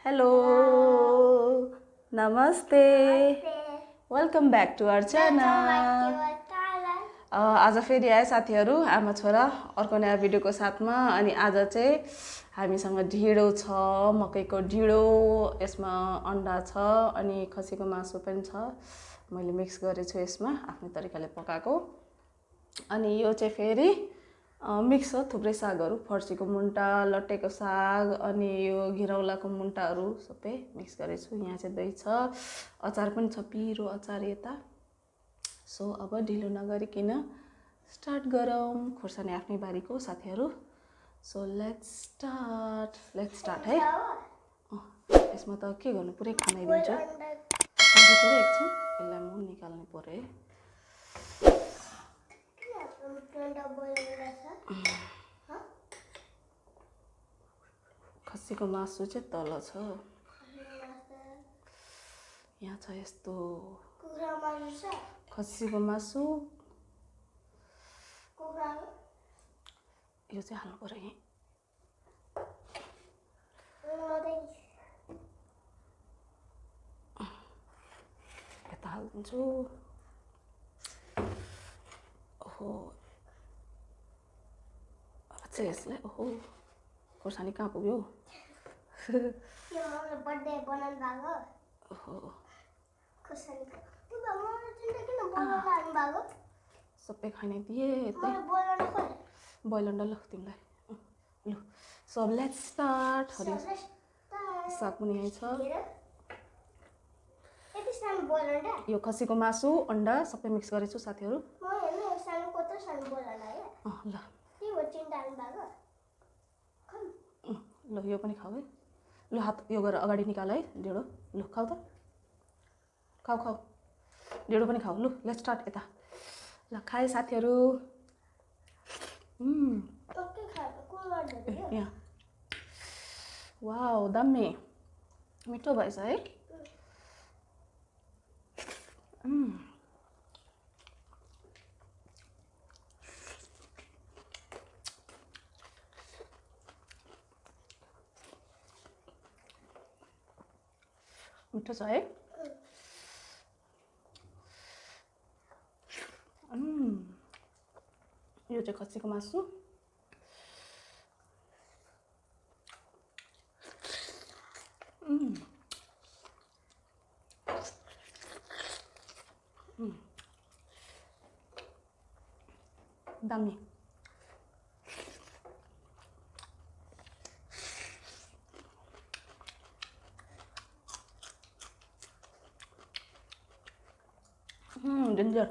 Hello, Namaste. Welcome back to our channel. आज फेरि आए साथीहरु आमा छोरा अर्को नयाँ भिडियोको साथमा अनि आज चाहिँ हामीसँग ढिडो छ मकैको ढिडो यसमा अन्डा छ अनि खसीको मासु पनि छ मैले मिक्स गरेछु यसमा आफ्नो तरिकाले पकाएको अनि यो चाहिँ फेरि मिक्स छ थुप्रै सागहरु फर्सीको मुन्टा लट्टेको साग अनि यो घिरौलाको मुन्टाहरु सबै मिक्स गरेछु यहाँ चाहिँ दही छ अचार पनि छ पिरो अचार यता सो अब ढिलो नगरिकिन स्टार्ट गरौँ खुर्सानी आफ्नै बारीको साथीहरु सो लेट्स स्टार्ट है यसमा त के गर्नु पुरै खनाइदिन्छु आज पुरै एकछिन यसलाई म निकाल्नु पर्यो है खसीको मासु चाहिँ तल छ यहाँ छ यस्तो खसीको मासु यो चाहिँ हाल्नु पर्यो यही यता हाल्दिन्छु ओहो अच्छा यसलाई ओहो खोर्सानी कहाँ पुग्यो यो मलाई बर्थडे बनाउनु भएको ओहो खोर्सानी त्यो मलाई चाहिँ किन बनाउनु लाग्नु भएको सबै खाइदिए यतै मलाई बोलाउन खोइ बोइल अन्डा ल तिमीलाई ल सो अब लेट्स स्टार्ट हरियो साग पनि यही छ यति सानो बोइल अन्डा यो खसीको मासु अन्डा सबै मिक्स गरेछु साथीहरु म हेर्नु सानो कत्रो सानो बोइल अन्डा है ल के हो चिन्ता हाल्नु भएको ल यो पनि खाऊ है ल हात यो गरेर अगाडि निकाल है ढिडो ल खाऊ त खाऊ ढिडो पनि खाऊ ल लेट्स स्टार्ट यता ल खाए साथीहरु ओके खाएको कुल गर्दै यहाँ वाउ दामी मिठो भएछ है मिठो छ है यो चाहिँ खसीको मासु दामी danger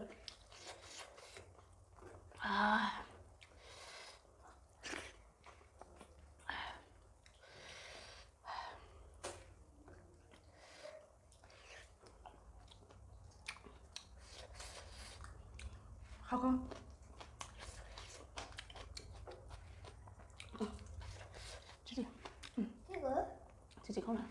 How come? Cici. Cici kau nak?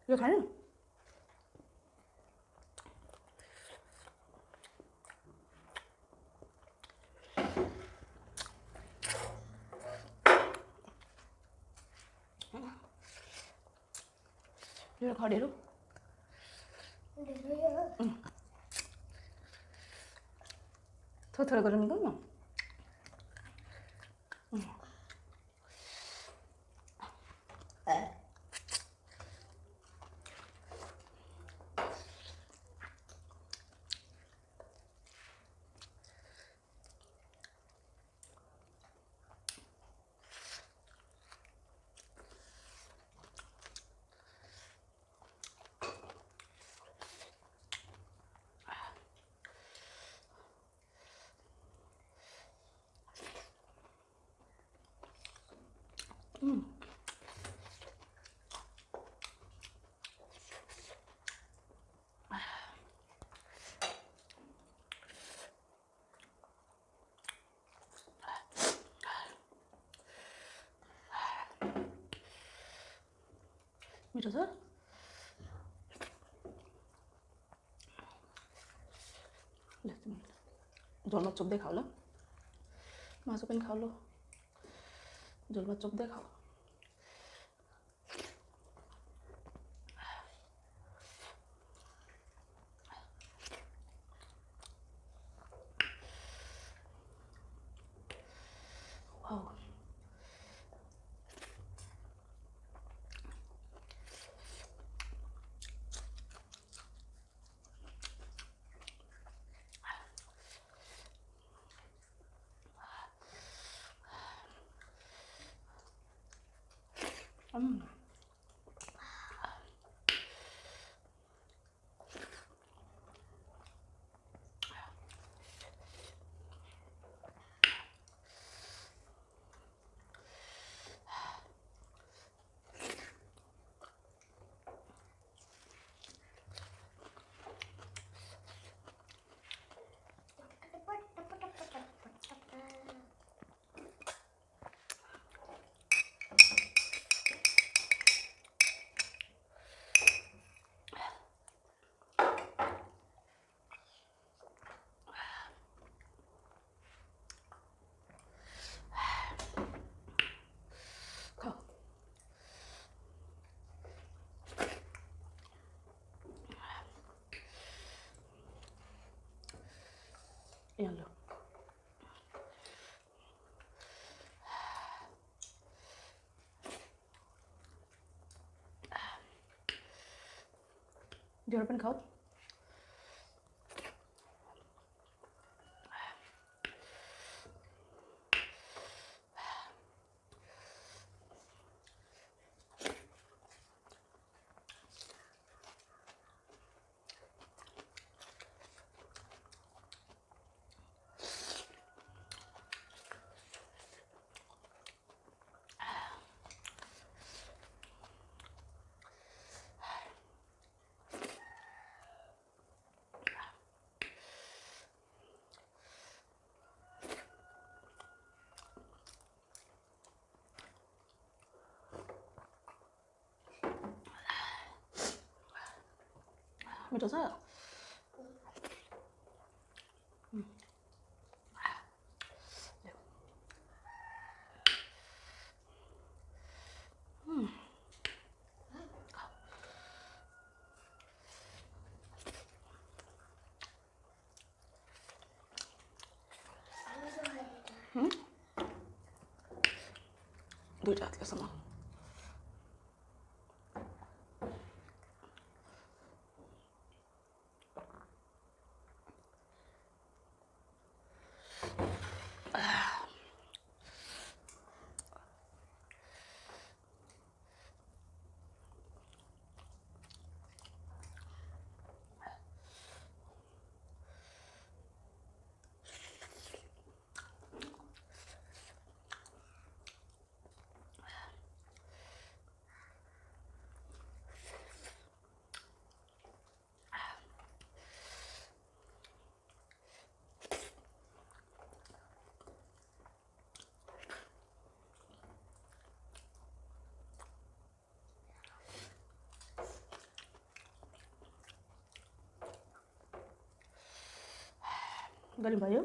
Yo kan? Yo kau dulu. थोड़ा गरम निकाल ना मिठो छ ल तिमी झोलमा चुप्दै खाऊ ल मासु पनि खाऊ ल झोलमा चुप्दै खाऊ वाउ खाऊ यहाँ लो ढेँडो पनि खाऊ मिठो छ दुईटा हातले समाउ गरी भयो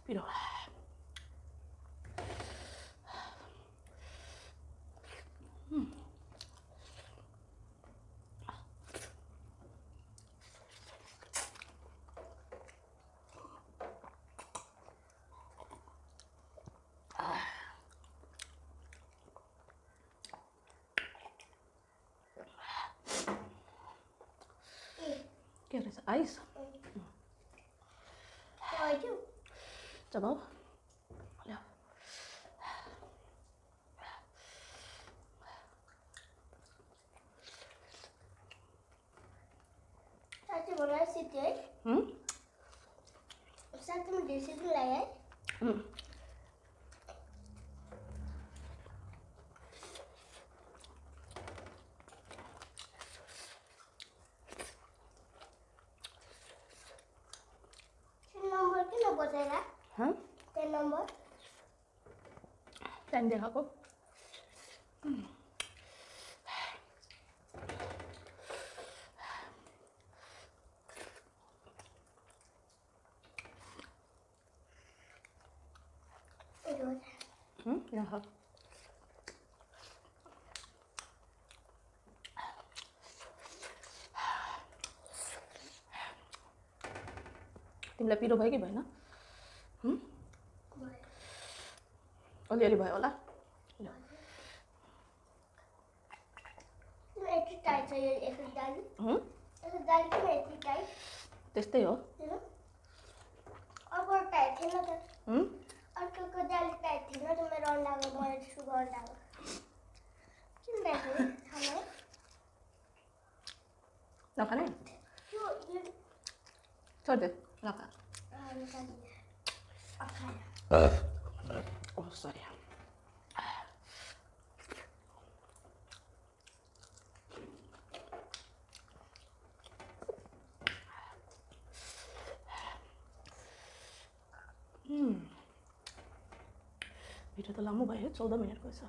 piro के रहेछ आइस चबाउ ल्याऊ साँच्चै बनाएर सिद्धि है तिमी ढिसिदिलाई है नम्बर किन बचाइरा हाँ 10 नम्बर टाइम देखाएको यहाँ तिमीलाई पिरो भयो कि भएन अलिअलि भयो होला यति टाइट छ यो एक दाली दाली किन यति टाइट त्यस्तै हो अर्को टाइट थिएन त अर्को दाली टाइट थिएन त मेरो अन्डाको मलाई सुगर अन्डाको किन टाइट हो खाना नखाने यो छोड दे नखा ओह सरी भिडियो त लामो भयो 14 मिनटको छ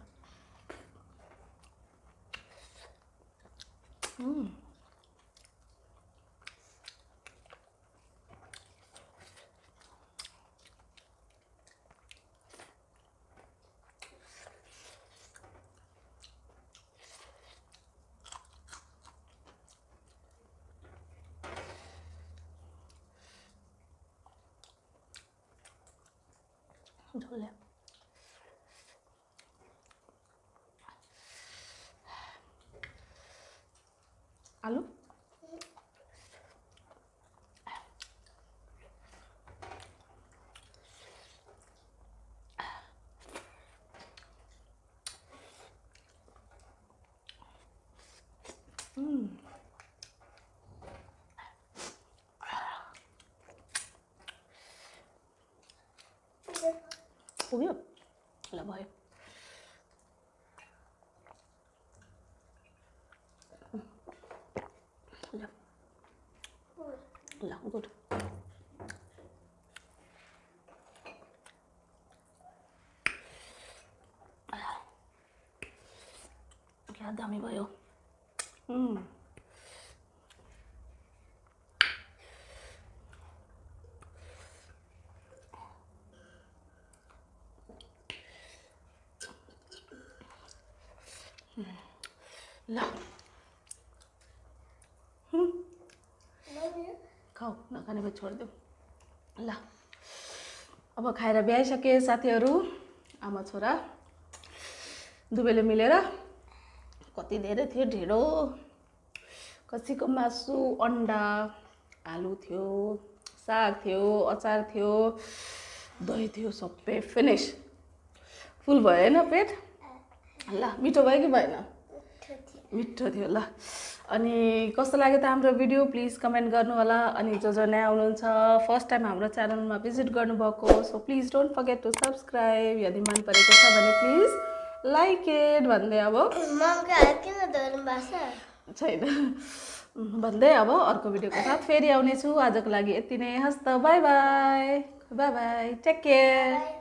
झोल ल्या आलु पुग्यो ल भयो ल गुड क्या दामी भयो ल खाऊ नखाने भए छोडिदेऊ ल अब खाएर भ्याइसके साथीहरू आमा छोरा दुवैले मिलेर कति धेरै थियो ढिँडो खसीको मासु अन्डा आलु थियो साग थियो अचार थियो दही थियो सबै फिनिस फुल भयो हैन पेट ल मिठो भयो कि भएन मिठो थियो ल अनि कस्तो लाग्यो त हाम्रो भिडियो प्लिज कमेन्ट गर्नु होला अनि जो नयाँ आउनुहुन्छ फर्स्ट टाइम हाम्रो च्यानलमा भिजिट गर्नुभएको so please don't forget to subscribe यदि मन परेको छ भने प्लिज लाइक इट भन्दै अब ममको हात किन धोर्नु भएको छ छैन भन्दै अब अर्को भिडियोको साथ फेरि आउनेछु आजको लागि यति नै हस्त बाई बाई टेक केयर